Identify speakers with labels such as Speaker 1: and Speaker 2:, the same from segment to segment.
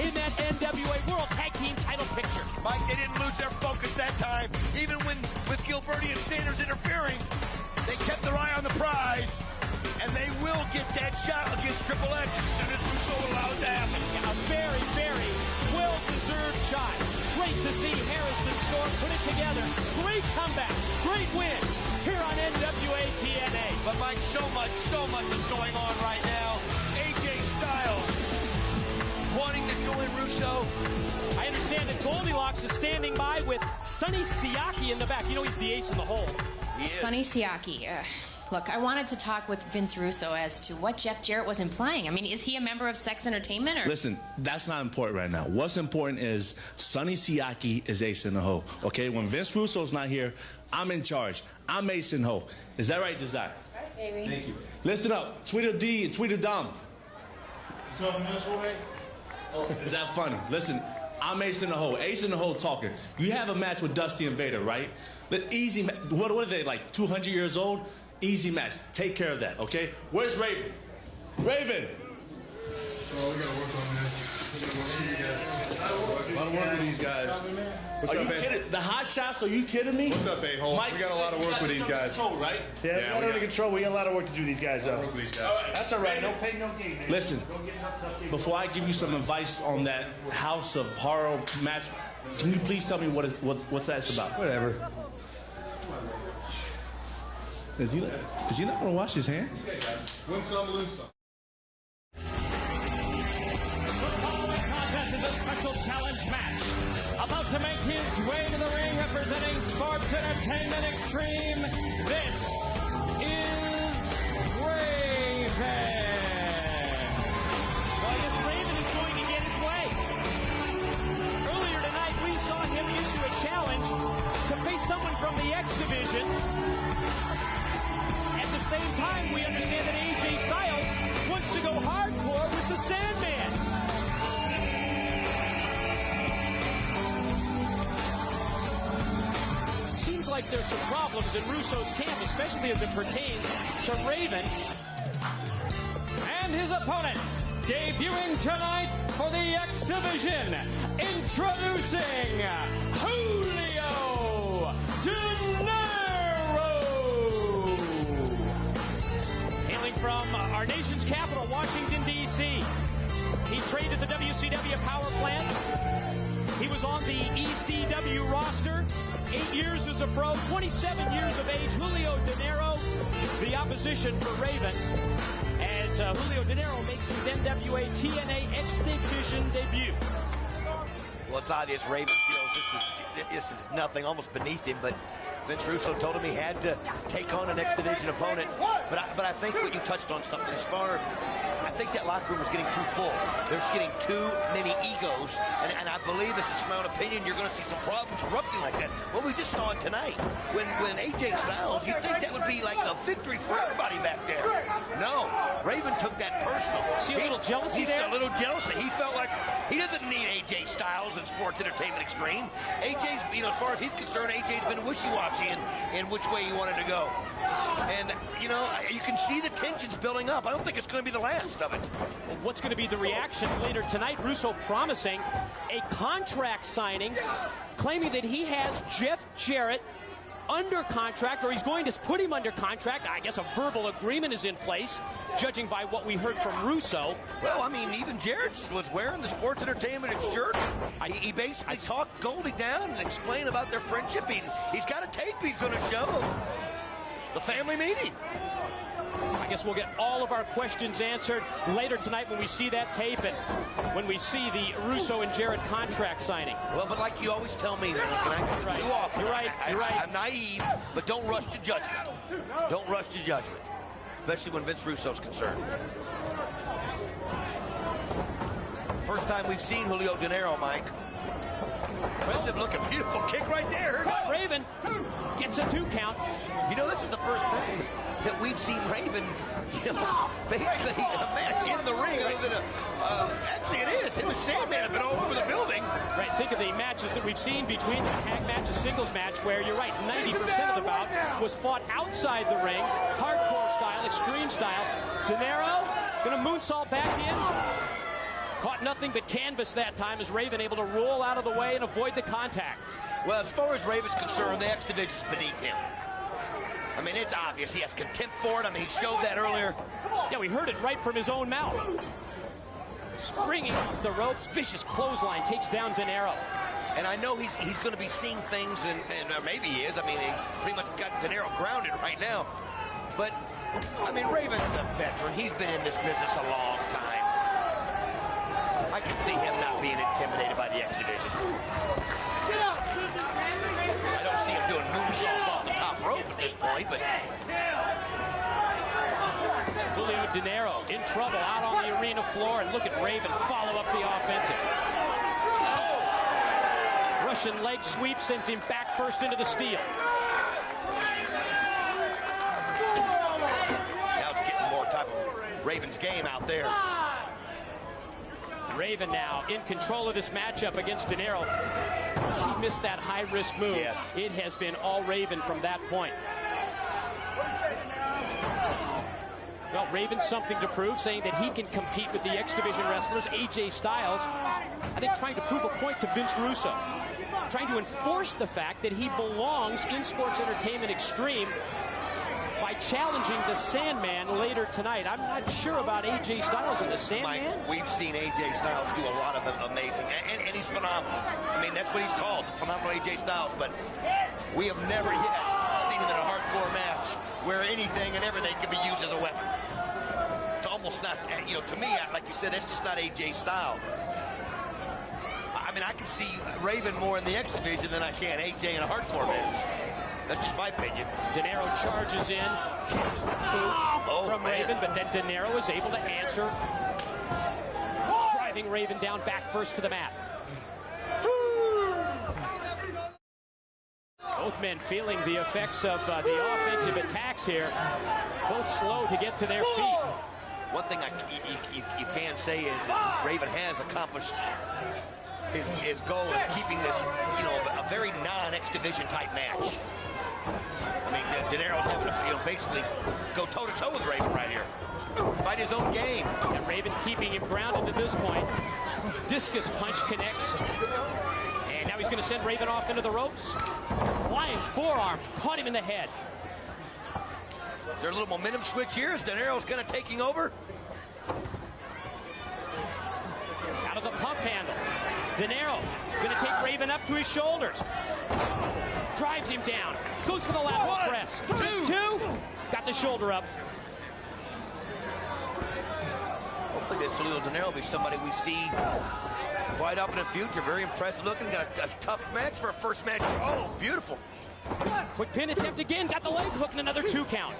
Speaker 1: in that NWA World Tag Team title picture.
Speaker 2: Mike, they didn't lose their focus that time. Even with Gilberti and Sanders interfering, they kept their eye on the prize, and they will get that shot against Triple X as soon as Russo allows it to happen.
Speaker 1: Yeah, a very, very well-deserved shot. Great to see Harrison Storm put it together. Great comeback, great win here on NWA TNA.
Speaker 2: But Mike, so much is going on right now. AJ Styles wanting to join Russo.
Speaker 1: I understand that Goldilocks is standing by with Sonny Siaki in the back. You know he's the ace in the hole.
Speaker 3: Sonny Siaki. Look, I wanted to talk with Vince Russo as to what Jeff Jarrett was implying. I mean, is he a member of Sex Entertainment? Or?
Speaker 4: Listen, that's not important right now. What's important is Sonny Siaki is ace in the hole. Okay, when Vince Russo's not here, I'm in charge. I'm ace in the hole. Is that right, Desire?
Speaker 3: Right, baby.
Speaker 4: Thank you. Listen up. Tweedle D and Tweedle Dom.
Speaker 5: Something else, way?
Speaker 4: Oh, is that funny? Listen, I'm ace in the hole. Ace in the hole talking. You have a match with Dusty and Vader, right? But easy. What are they, like 200 years old? Easy match. Take care of that, okay? Where's Raven? Raven!
Speaker 5: Oh, we gotta work on this. We gotta work with you guys. A lot of work with these guys. What's
Speaker 4: Are
Speaker 5: up,
Speaker 4: you kidding? The hot shots? Are you kidding me?
Speaker 5: What's up, A-hole? We got a lot of work with these guys.
Speaker 4: Control, right?
Speaker 6: Yeah, we got it under control. We got a lot of work to do these guys, though.
Speaker 5: Work with these guys.
Speaker 6: That's all right. No pain, no gain. Man.
Speaker 4: Listen, before I give you some advice on that House of Horror match, can you please tell me what that's about?
Speaker 5: Whatever.
Speaker 4: Is he not going to wash his hands?
Speaker 5: Win some, lose some.
Speaker 1: The following contest is a special challenge match. About to make his way to the ring representing Sports Entertainment Extreme, this is Raven. Well, I guess Raven is going to get his way. Earlier tonight, we saw him issue a challenge to face someone from the X Division. At the same time, we understand that AJ Styles wants to go hardcore with the Sandman. Seems like there's some problems in Russo's camp, especially as it pertains to Raven and his opponent. Debuting tonight for the X Division, introducing Julio Dinero. Hailing from our nation's capital, Washington, D.C. He trained at the WCW power plant. He was on the ECW roster. 8 years as a pro, 27 years of age. Julio Dinero, the opposition for Raven, as Julio Dinero makes his NWA TNA X Division debut.
Speaker 2: Well, it's obvious Raven feels this is nothing, almost beneath him, but Vince Russo told him he had to take on an X Division opponent. But I think what you touched on something as far, I think that locker room was getting too full. They're just getting too many egos, and I believe, this is my own opinion, you're going to see some problems erupting like that. What we just saw tonight, when AJ Styles, you'd think that would be like a victory for everybody back there. No, Raven took that personal.
Speaker 1: See a little jealousy there?
Speaker 2: He's a little jealousy. He felt like he doesn't need AJ Styles in Sports Entertainment Extreme. AJ's, as far as he's concerned, AJ's been wishy-washy in which way he wanted to go. And, you can see the tensions building up. I don't think it's going to be the last of it.
Speaker 1: Well, what's going to be the reaction later tonight? Russo promising a contract signing, claiming that he has Jeff Jarrett under contract, or he's going to put him under contract. I guess a verbal agreement is in place, judging by what we heard from Russo.
Speaker 2: Well, I mean, even Jarrett was wearing the Sports Entertainment shirt. He basically talked Goldie down and explained about their friendship. He's got a tape he's going to show of the family meeting.
Speaker 1: I guess we'll get all of our questions answered later tonight when we see that tape and when we see the Russo and Jarrett contract signing.
Speaker 2: Well, but like you always tell me, too often.
Speaker 1: You're right.
Speaker 2: I'm naive, but don't rush to judgment. Don't rush to judgment, especially when Vince Russo's concerned. First time we've seen Julio Dinero, Mike. Well, looking beautiful kick right there.
Speaker 1: Raven gets a 2 count.
Speaker 2: This is the first time that we've seen Raven, basically a match in the ring. Other than actually, it is. Him and Sandman have been all over the building.
Speaker 1: Right. Think of the matches that we've seen between the tag match, a singles match, where you're right, 90% of the bout was fought outside the ring, hardcore style, extreme style. Dinero gonna moonsault back in. Caught nothing but canvas that time as Raven able to roll out of the way and avoid the contact.
Speaker 2: Well, as far as Raven's concerned, the X Division is beneath him. I mean, it's obvious. He has contempt for it. I mean, he showed that earlier.
Speaker 1: Yeah, we heard it right from his own mouth. Springing up the ropes, vicious clothesline takes down Dinero.
Speaker 2: And I know he's going to be seeing things, and maybe he is. I mean, he's pretty much got Dinero grounded right now. But, I mean, Raven's a veteran. He's been in this business a long time. I can see him not being intimidated by the X Division. I don't see him doing moonsaults off the top rope at this point, but...
Speaker 1: Julio Dinero in trouble out on the arena floor, and look at Raven follow up the offensive. Oh! Russian leg sweep sends him back first into the steel.
Speaker 2: Now it's getting more type of Raven's game out there.
Speaker 1: Raven now in control of this matchup against Dinero. Once he missed that high-risk move,
Speaker 2: yes,
Speaker 1: it has been all Raven from that point. Well, Raven's something to prove, saying that he can compete with the X Division wrestlers. AJ Styles, I think, trying to prove a point to Vince Russo. Trying to enforce the fact that he belongs in Sports Entertainment Extreme by challenging the Sandman later tonight. I'm not sure about AJ Styles and the Sandman.
Speaker 2: Mike, we've seen AJ Styles do a lot of amazing, and he's phenomenal. I mean, that's what he's called, phenomenal AJ Styles, but we have never yet seen him in a hardcore match where anything and everything can be used as a weapon. It's almost not, you know, to me, like you said, that's just not AJ style. I mean, I can see Raven more in the X Division than I can AJ in a hardcore match. That's just my opinion.
Speaker 1: Dinero charges in, catches the boot from Raven, but then Dinero is able to answer, driving Raven down back first to the mat. Both men feeling the effects of the offensive attacks here. Both slow to get to their feet.
Speaker 2: One thing you can say is that Raven has accomplished his goal in keeping this, you know, a very non-X Division type match. I mean, Dinero's having to, you know, basically go toe-to-toe with Raven right here. Fight his own game.
Speaker 1: And Raven keeping him grounded to this point. Discus punch connects. And now he's going to send Raven off into the ropes. Flying forearm, caught him in the head.
Speaker 2: Is there a little momentum switch here? Is Dinero's kind of taking over?
Speaker 1: Out of the pump handle. Dinero going to take Raven up to his shoulders. Drives him down. Goes for the lateral press. Two. Got the shoulder up.
Speaker 2: Hopefully this Julio Dinero will be somebody we see quite up in the future. Very impressive looking. Got a tough match for a first match. Oh, beautiful.
Speaker 1: Quick pin attempt again. Got the leg hook and another 2 count.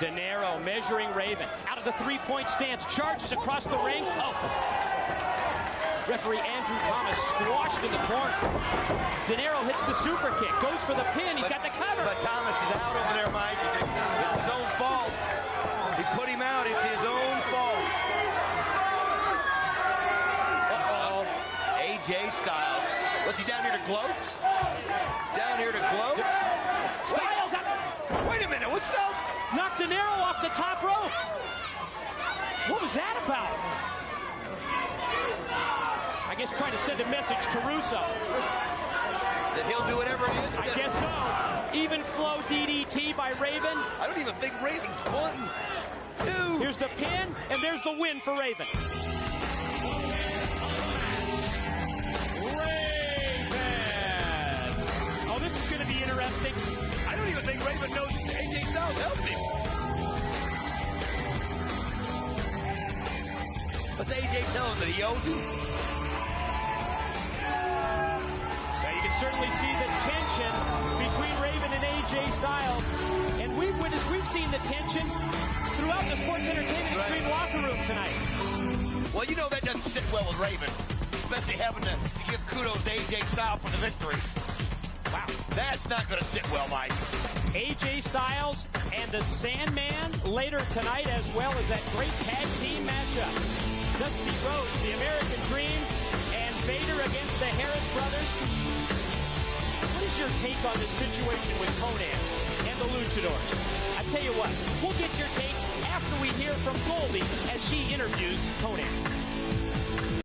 Speaker 1: Dinero measuring Raven. Out of the 3-point stance. Charges across the ring. Oh. Referee Andrew Thomas squashed in the corner. Dinero hits the super kick. Goes for the pin. He's got the cover.
Speaker 2: But Thomas is out over there, Mike. It's his own fault. He put him out. It's his own fault.
Speaker 1: Uh-oh.
Speaker 2: AJ Styles. Was he down here to gloat? Down here to gloat?
Speaker 1: Styles up.
Speaker 2: Wait a minute. What's Styles?
Speaker 1: Knocked Dinero off the top rope. What was that about? I guess trying to send a message to Russo.
Speaker 2: That he'll do whatever it is.
Speaker 1: I guess so. Even flow DDT by Raven.
Speaker 2: I don't even think Raven won.
Speaker 1: Here's the pin, and there's the win for Raven. Raven. Oh, this is going to be interesting.
Speaker 2: I don't even think Raven knows AJ Styles helped him. But AJ tell him that he owes him.
Speaker 1: Now you can certainly see the tension between Raven and AJ Styles. And we've seen the tension throughout the Sports Entertainment Extreme locker room tonight.
Speaker 2: Well, you know that doesn't sit well with Raven, especially having to give kudos to AJ Styles for the victory. Wow, that's not going to sit well, Mike.
Speaker 1: AJ Styles and the Sandman later tonight, as well as that great tag team matchup. Dusty Rhodes, the American Dream, and Vader against the Harris brothers. What is your take on this situation with Conan and the the Luchadors. I tell you what, we'll get your take after we hear from Goldie as she interviews Conan.